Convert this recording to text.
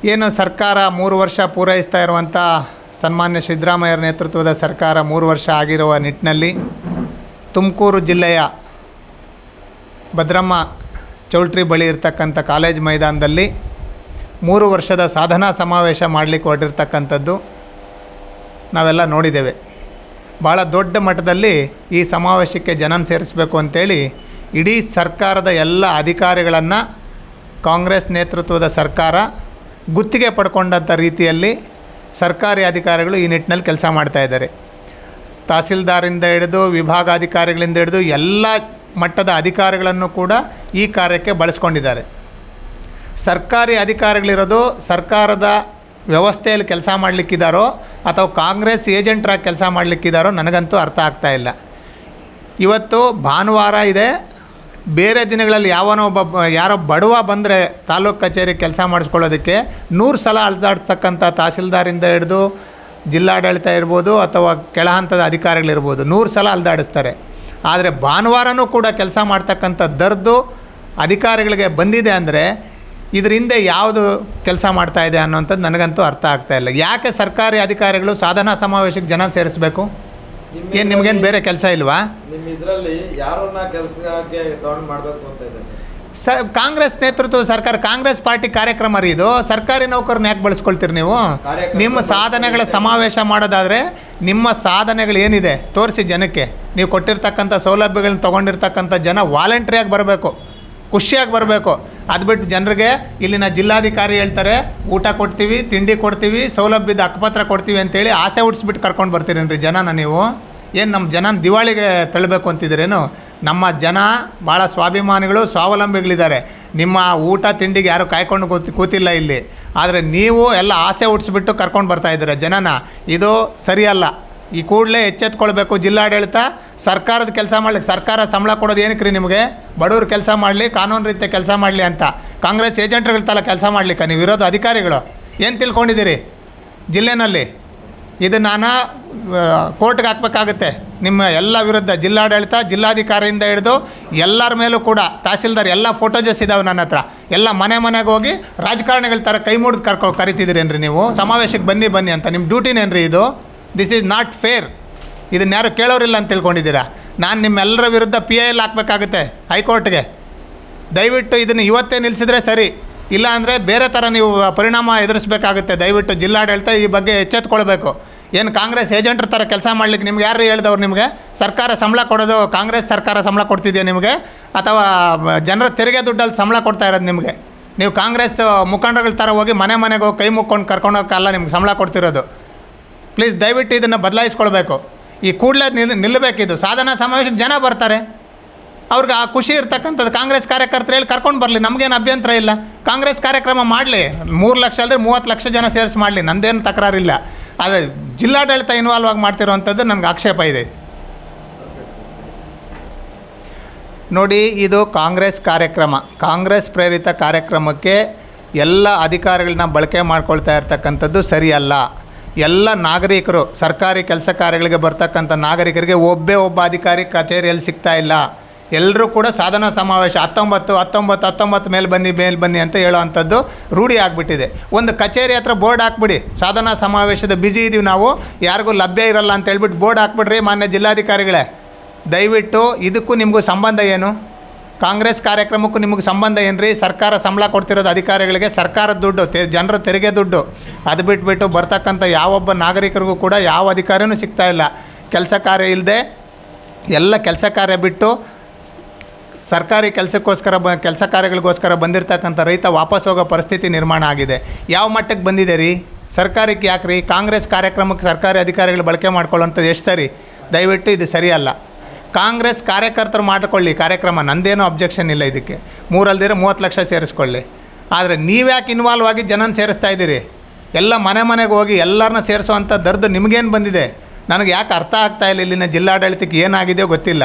ಏನು ಸರ್ಕಾರ 3 ವರ್ಷ ಪೂರೈಸ್ತಾ ಇರುವಂಥ ಸನ್ಮಾನ್ಯ ಸಿದ್ದರಾಮಯ್ಯರ ನೇತೃತ್ವದ ಸರ್ಕಾರ 3 ವರ್ಷ ಆಗಿರುವ ನಿಟ್ಟಿನಲ್ಲಿ ತುಮಕೂರು ಜಿಲ್ಲೆಯ ಭದ್ರಮ್ಮ ಚೌಲ್ಟ್ರಿ ಬಳಿ ಇರತಕ್ಕಂಥ ಕಾಲೇಜ್ ಮೈದಾನದಲ್ಲಿ 3 ವರ್ಷದ ಸಾಧನಾ ಸಮಾವೇಶ ಮಾಡಲಿಕ್ಕೆ ಹೊರಟಿರ್ತಕ್ಕಂಥದ್ದು ನಾವೆಲ್ಲ ನೋಡಿದ್ದೇವೆ. ಭಾಳ ದೊಡ್ಡ ಮಟ್ಟದಲ್ಲಿ ಈ ಸಮಾವೇಶಕ್ಕೆ ಜನನ ಸೇರಿಸಬೇಕು ಅಂತೇಳಿ ಇಡೀ ಸರ್ಕಾರದ ಎಲ್ಲ ಅಧಿಕಾರಿಗಳನ್ನು ಕಾಂಗ್ರೆಸ್ ನೇತೃತ್ವದ ಸರ್ಕಾರ ಗುತ್ತಿಗೆ ಪಡ್ಕೊಂಡಂಥ ರೀತಿಯಲ್ಲಿ ಸರ್ಕಾರಿ ಅಧಿಕಾರಿಗಳು ಈ ನಿಟ್ಟಿನಲ್ಲಿ ಕೆಲಸ ಮಾಡ್ತಾಯಿದ್ದಾರೆ. ತಹಸೀಲ್ದಾರಿಂದ ಹಿಡಿದು ವಿಭಾಗಾಧಿಕಾರಿಗಳಿಂದ ಹಿಡಿದು ಎಲ್ಲ ಮಟ್ಟದ ಅಧಿಕಾರಿಗಳನ್ನು ಕೂಡ ಈ ಕಾರ್ಯಕ್ಕೆ ಬಳಸ್ಕೊಂಡಿದ್ದಾರೆ. ಸರ್ಕಾರಿ ಅಧಿಕಾರಿಗಳಿರೋದು ಸರ್ಕಾರದ ವ್ಯವಸ್ಥೆಯಲ್ಲಿ ಕೆಲಸ ಮಾಡಲಿಕ್ಕಿದ್ದಾರೋ ಅಥವಾ ಕಾಂಗ್ರೆಸ್ ಏಜೆಂಟ್ರಾಗಿ ಕೆಲಸ ಮಾಡಲಿಕ್ಕಿದ್ದಾರೋ ನನಗಂತೂ ಅರ್ಥ ಆಗ್ತಾಯಿಲ್ಲ. ಇವತ್ತು ಭಾನುವಾರ ಇದೆ, ಬೇರೆ ದಿನಗಳಲ್ಲಿ ಯಾರೋ ಬಡವ ಬಂದರೆ ತಾಲೂಕು ಕಚೇರಿ ಕೆಲಸ ಮಾಡಿಸ್ಕೊಳ್ಳೋದಕ್ಕೆ 100 ಸಲ ಅಲ್ದಾಡ್ತಕ್ಕಂಥ ತಹಸೀಲ್ದಾರಿಂದ ಹಿಡಿದು ಜಿಲ್ಲಾಡಳಿತ ಇರ್ಬೋದು ಅಥವಾ ಕೆಳ ಹಂತದ ಅಧಿಕಾರಿಗಳಿರ್ಬೋದು 100 ಸಲ ಅಲ್ದಾಡಿಸ್ತಾರೆ. ಆದರೆ ಭಾನುವಾರನೂ ಕೂಡ ಕೆಲಸ ಮಾಡ್ತಕ್ಕಂಥ ದರ್ದು ಅಧಿಕಾರಿಗಳಿಗೆ ಬಂದಿದೆ ಅಂದರೆ ಇದ್ರ ಹಿಂದೆ ಯಾವುದು ಕೆಲಸ ಮಾಡ್ತಾಯಿದೆ ಅನ್ನೋಂಥದ್ದು ನನಗಂತೂ ಅರ್ಥ ಆಗ್ತಾಯಿಲ್ಲ. ಯಾಕೆ ಸರ್ಕಾರಿ ಅಧಿಕಾರಿಗಳು ಸಾಧನಾ ಸಮಾವೇಶಕ್ಕೆ ಜನ ಸೇರಿಸಬೇಕು? ಏನು ನಿಮಗೇನು ಬೇರೆ ಕೆಲಸ ಇಲ್ವಾ? ನಿಮ್ಮ ಇದರಲ್ಲಿ ಯಾರನ್ನ ಕೆಲಸಕ್ಕೆ ತಗೊಂಡು ಮಾಡಬೇಕು ಅಂತ ಇದೆ ಕಾಂಗ್ರೆಸ್ ನೇತೃತ್ವದ ಸರ್ಕಾರ, ಕಾಂಗ್ರೆಸ್ ಪಾರ್ಟಿ ಕಾರ್ಯಕ್ರಮ ರೀ ಇದು. ಸರ್ಕಾರಿ ನೌಕರನ್ನ ಯಾಕೆ ಬಳಸ್ಕೊಳ್ತೀರಿ ನೀವು? ನಿಮ್ಮ ಸಾಧನೆಗಳ ಸಮಾವೇಶ ಮಾಡೋದಾದರೆ ನಿಮ್ಮ ಸಾಧನೆಗಳು ಏನಿದೆ ತೋರಿಸಿ ಜನಕ್ಕೆ. ನೀವು ಕೊಟ್ಟಿರ್ತಕ್ಕಂಥ ಸೌಲಭ್ಯಗಳನ್ನ ತೊಗೊಂಡಿರ್ತಕ್ಕಂಥ ಜನ ವಾಲಂಟ್ರಿಯಾಗಿ ಬರಬೇಕು, ಖುಷಿಯಾಗಿ ಬರಬೇಕು. ಅದು ಬಿಟ್ಟು ಜನರಿಗೆ ಇಲ್ಲಿನ ಜಿಲ್ಲಾಧಿಕಾರಿ ಹೇಳ್ತಾರೆ ಊಟ ಕೊಡ್ತೀವಿ, ತಿಂಡಿ ಕೊಡ್ತೀವಿ, ಸೌಲಭ್ಯದ ಹಕ್ಕುಪತ್ರ ಕೊಡ್ತೀವಿ ಅಂತೇಳಿ ಆಸೆ ಹುಟ್ಟಿಸ್ಬಿಟ್ಟು ಕರ್ಕೊಂಡು ಬರ್ತೀರೇನ್ರಿ ಜನನ ನೀವು? ಏನು ನಮ್ಮ ಜನನ ದಿವಾಳಿಗೆ ತಳ್ಳಬೇಕು ಅಂತಿದ್ದೀರೇನು? ನಮ್ಮ ಜನ ಭಾಳ ಸ್ವಾಭಿಮಾನಿಗಳು, ಸ್ವಾವಲಂಬಿಗಳಿದ್ದಾರೆ. ನಿಮ್ಮ ಊಟ ತಿಂಡಿಗೆ ಯಾರು ಕಾಯ್ಕೊಂಡು ಕೂತಿಲ್ಲ ಇಲ್ಲಿ. ಆದರೆ ನೀವು ಎಲ್ಲ ಆಸೆ ಹುಟ್ಟಿಸ್ಬಿಟ್ಟು ಕರ್ಕೊಂಡು ಬರ್ತಾಯಿದ್ದೀರ ಜನನ. ಇದು ಸರಿಯಲ್ಲ. ಈ ಕೂಡಲೇ ಎಚ್ಚೆತ್ಕೊಳ್ಬೇಕು ಜಿಲ್ಲಾಡಳಿತ. ಸರ್ಕಾರದ ಕೆಲಸ ಮಾಡ್ಲಿಕ್ಕೆ ಸರ್ಕಾರ ಸಂಬಳ ಕೊಡೋದು ಏನಕ್ಕೆ ರೀ ನಿಮಗೆ? ಬಡವ್ರು ಕೆಲಸ ಮಾಡಲಿ, ಕಾನೂನು ರೀತಿಯ ಕೆಲಸ ಮಾಡಲಿ ಅಂತ. ಕಾಂಗ್ರೆಸ್ ಏಜೆಂಟ್ರುಗಳ ತಲೆ ಕೆಲಸ ಮಾಡಲಿಕ್ಕೆ ನೀವು ಇರೋದು ಅಧಿಕಾರಿಗಳು. ಏನು ತಿಳ್ಕೊಂಡಿದ್ದೀರಿ ಜಿಲ್ಲೆನಲ್ಲಿ? ಇದು ನಾನು ಕೋರ್ಟ್ಗೆ ಹಾಕಬೇಕಾಗುತ್ತೆ ನಿಮ್ಮ ಎಲ್ಲ ವಿರುದ್ಧ. ಜಿಲ್ಲಾಡಳಿತ, ಜಿಲ್ಲಾಧಿಕಾರಿಯಿಂದ ಹಿಡಿದು ಎಲ್ಲರ ಮೇಲೂ ಕೂಡ ತಹಸೀಲ್ದಾರ್ ಎಲ್ಲ ಫೋಟೋಜಸ್ ಇದ್ದಾವೆ ನನ್ನ ಹತ್ರ. ಎಲ್ಲ ಮನೆಗೆ ಹೋಗಿ ರಾಜಕಾರಣಿಗಳ ಥರ ಕೈ ಮುಡ್ದು ಕರಿತಿದ್ದೀರೇನ್ರಿ ನೀವು? ಸಮಾವೇಶಕ್ಕೆ ಬನ್ನಿ ಅಂತ ನಿಮ್ಮ ಡ್ಯೂಟಿನೇನ್ರಿ ಇದು? This is not fair. ಇದನ್ನು ಯಾರು ಕೇಳೋರಿಲ್ಲ ಅಂತ ತಿಳ್ಕೊಂಡಿದ್ದೀರಾ? ನಾನು ನಿಮ್ಮೆಲ್ಲರ ವಿರುದ್ಧ PIL ಹಾಕಬೇಕಾಗುತ್ತೆ ಹೈಕೋರ್ಟ್ಗೆ. ದಯವಿಟ್ಟು ಇದನ್ನು ಇವತ್ತೇ ನಿಲ್ಲಿಸಿದ್ರೆ ಸರಿ, ಇಲ್ಲ ಅಂದರೆ ಬೇರೆ ಥರ ನೀವು ಪರಿಣಾಮ ಎದುರಿಸಬೇಕಾಗುತ್ತೆ. ದಯವಿಟ್ಟು ಜಿಲ್ಲಾಡಳಿತ ಈ ಬಗ್ಗೆ ಎಚ್ಚೆತ್ಕೊಳ್ಬೇಕು. ಏನು ಕಾಂಗ್ರೆಸ್ ಏಜೆಂಟ್ರ ಥರ ಕೆಲಸ ಮಾಡಲಿಕ್ಕೆ ನಿಮ್ಗೆ ಯಾರು ಹೇಳ್ದವ್ರು? ನಿಮಗೆ ಸರ್ಕಾರ ಸಂಬಳ ಕೊಡೋದು ಕಾಂಗ್ರೆಸ್ ಸರ್ಕಾರ ಸಂಬಳ ಕೊಡ್ತಿದೆಯಾ ನಿಮಗೆ? ಅಥವಾ ಜನರ ತೆರಿಗೆ ದುಡ್ಡಲ್ಲಿ ಸಂಬಳ ಕೊಡ್ತಾ ಇರೋದು ನಿಮಗೆ? ನೀವು ಕಾಂಗ್ರೆಸ್ ಮುಖಂಡರುಗಳ ಥರ ಹೋಗಿ ಮನೆಗೆ ಹೋಗಿ ಕೈ ಮುಕ್ಕೊಂಡು ಕರ್ಕೊಂಡೋಗಲ್ಲ ನಿಮ್ಗೆ ಸಂಬಳ ಕೊಡ್ತಿರೋದು. ಪ್ಲೀಸ್ ದಯವಿಟ್ಟು ಇದನ್ನು ಬದಲಾಯಿಸ್ಕೊಳ್ಬೇಕು. ಈ ಕೂಡಲೇ ನಿಲ್ಲಬೇಕಿದು. ಸಾಧನಾ ಸಮಾವೇಶಕ್ಕೆ ಜನ ಬರ್ತಾರೆ, ಅವ್ರಿಗೆ ಆ ಖುಷಿ ಇರ್ತಕ್ಕಂಥದ್ದು. ಕಾಂಗ್ರೆಸ್ ಕಾರ್ಯಕರ್ತರು ಹೇಳಿ ಕರ್ಕೊಂಡು ಬರಲಿ, ನಮಗೇನು ಅಭ್ಯಂತರ ಇಲ್ಲ. ಕಾಂಗ್ರೆಸ್ ಕಾರ್ಯಕ್ರಮ ಮಾಡಲಿ, 3 ಲಕ್ಷ ಅಲ್ಲದೆ 30 ಲಕ್ಷ ಜನ ಸೇರಿಸಿ ಮಾಡಲಿ, ನಂದೇನು ತಕರಾರಿಲ್ಲ. ಆದರೆ ಜಿಲ್ಲಾಡಳಿತ ಇನ್ವಾಲ್ವ್ ಆಗಿ ಮಾಡ್ತಿರೋವಂಥದ್ದು ನನಗೆ ಆಕ್ಷೇಪ ಇದೆ. ನೋಡಿ, ಇದು ಕಾಂಗ್ರೆಸ್ ಕಾರ್ಯಕ್ರಮ, ಕಾಂಗ್ರೆಸ್ ಪ್ರೇರಿತ ಕಾರ್ಯಕ್ರಮಕ್ಕೆ ಎಲ್ಲ ಅಧಿಕಾರಿಗಳನ್ನ ಬಳಕೆ ಮಾಡ್ಕೊಳ್ತಾ ಇರ್ತಕ್ಕಂಥದ್ದು ಸರಿಯಲ್ಲ. ಎಲ್ಲ ನಾಗರಿಕರು, ಸರ್ಕಾರಿ ಕೆಲಸ ಕಾರ್ಯಗಳಿಗೆ ಬರ್ತಕ್ಕಂಥ ನಾಗರಿಕರಿಗೆ ಒಬ್ಬ ಅಧಿಕಾರಿ ಕಚೇರಿಯಲ್ಲಿ ಸಿಗ್ತಾ ಇಲ್ಲ. ಎಲ್ಲರೂ ಕೂಡ ಸಾಧನಾ ಸಮಾವೇಶ 19 ಮೇಲೆ ಬನ್ನಿ ಅಂತ ಹೇಳೋ ಅಂಥದ್ದು ರೂಢಿ ಆಗಿಬಿಟ್ಟಿದೆ. ಒಂದು ಕಚೇರಿ ಹತ್ರ ಬೋರ್ಡ್ ಹಾಕ್ಬಿಡಿ, ಸಾಧನಾ ಸಮಾವೇಶದ ಬ್ಯುಸಿ ಇದ್ದೀವಿ ನಾವು, ಯಾರಿಗೂ ಲಭ್ಯ ಇರಲ್ಲ ಅಂತ ಹೇಳ್ಬಿಟ್ಟು ಬೋರ್ಡ್ ಹಾಕ್ಬಿಡ್ರಿ ಮಾನ್ಯ ಜಿಲ್ಲಾಧಿಕಾರಿಗಳೇ. ದಯವಿಟ್ಟು ಇದಕ್ಕೂ ನಿಮಗೂ ಸಂಬಂಧ ಏನು? ಕಾಂಗ್ರೆಸ್ ಕಾರ್ಯಕ್ರಮಕ್ಕೂ ನಿಮಗೆ ಸಂಬಂಧ ಏನು ರೀ? ಸರ್ಕಾರ ಸಂಬಳ ಕೊಡ್ತಿರೋದು ಅಧಿಕಾರಿಗಳಿಗೆ, ಸರ್ಕಾರದ ದುಡ್ಡು, ಜನರ ತೆರಿಗೆ ದುಡ್ಡು. ಅದು ಬಿಟ್ಬಿಟ್ಟು ಬರ್ತಕ್ಕಂಥ ಯಾವೊಬ್ಬ ನಾಗರಿಕರಿಗೂ ಕೂಡ ಯಾವ ಅಧಿಕಾರಿಯೂ ಸಿಗ್ತಾ ಇಲ್ಲ. ಕೆಲಸ ಕಾರ್ಯ ಇಲ್ಲದೆ ಎಲ್ಲ ಕೆಲಸ ಕಾರ್ಯ ಬಿಟ್ಟು ಸರ್ಕಾರಿ ಕೆಲಸ ಕಾರ್ಯಗಳಿಗೋಸ್ಕರ ಬಂದಿರತಕ್ಕಂಥ ರೈತ ವಾಪಸ್ ಹೋಗೋ ಪರಿಸ್ಥಿತಿ ನಿರ್ಮಾಣ ಆಗಿದೆ. ಯಾವ ಮಟ್ಟಕ್ಕೆ ಬಂದಿದೆ ರೀ? ಸರ್ಕಾರಕ್ಕೆ ಯಾಕೆ ರೀ? ಕಾಂಗ್ರೆಸ್ ಕಾರ್ಯಕ್ರಮಕ್ಕೆ ಸರ್ಕಾರಿ ಅಧಿಕಾರಿಗಳು ಬಳಕೆ ಮಾಡ್ಕೊಳ್ಳೋಂಥದ್ದು ಎಷ್ಟು ಸರಿ? ದಯವಿಟ್ಟು ಇದು ಸರಿಯಲ್ಲ. ಕಾಂಗ್ರೆಸ್ ಕಾರ್ಯಕರ್ತರು ಮಾಡಿಕೊಳ್ಳಿ ಕಾರ್ಯಕ್ರಮ, ನಂದೇನೋ ಅಬ್ಜೆಕ್ಷನ್ ಇಲ್ಲ ಇದಕ್ಕೆ. 3 ಅಲ್ದಿರ 30 ಲಕ್ಷ ಸೇರಿಸ್ಕೊಳ್ಳಿ. ಆದರೆ ನೀವ್ಯಾಕೆ ಇನ್ವಾಲ್ವ್ ಆಗಿ ಜನನ ಸೇರಿಸ್ತಾ ಇದ್ದೀರಿ? ಎಲ್ಲ ಮನೆಗೆ ಹೋಗಿ ಎಲ್ಲರನ್ನ ಸೇರಿಸೋ ಅಂಥ ದರ್ದು ನಿಮಗೇನು ಬಂದಿದೆ? ನನಗೆ ಯಾಕೆ ಅರ್ಥ ಆಗ್ತಾಯಿಲ್ಲ. ಇಲ್ಲಿನ ಜಿಲ್ಲಾಡಳಿತಕ್ಕೆ ಏನಾಗಿದೆಯೋ ಗೊತ್ತಿಲ್ಲ.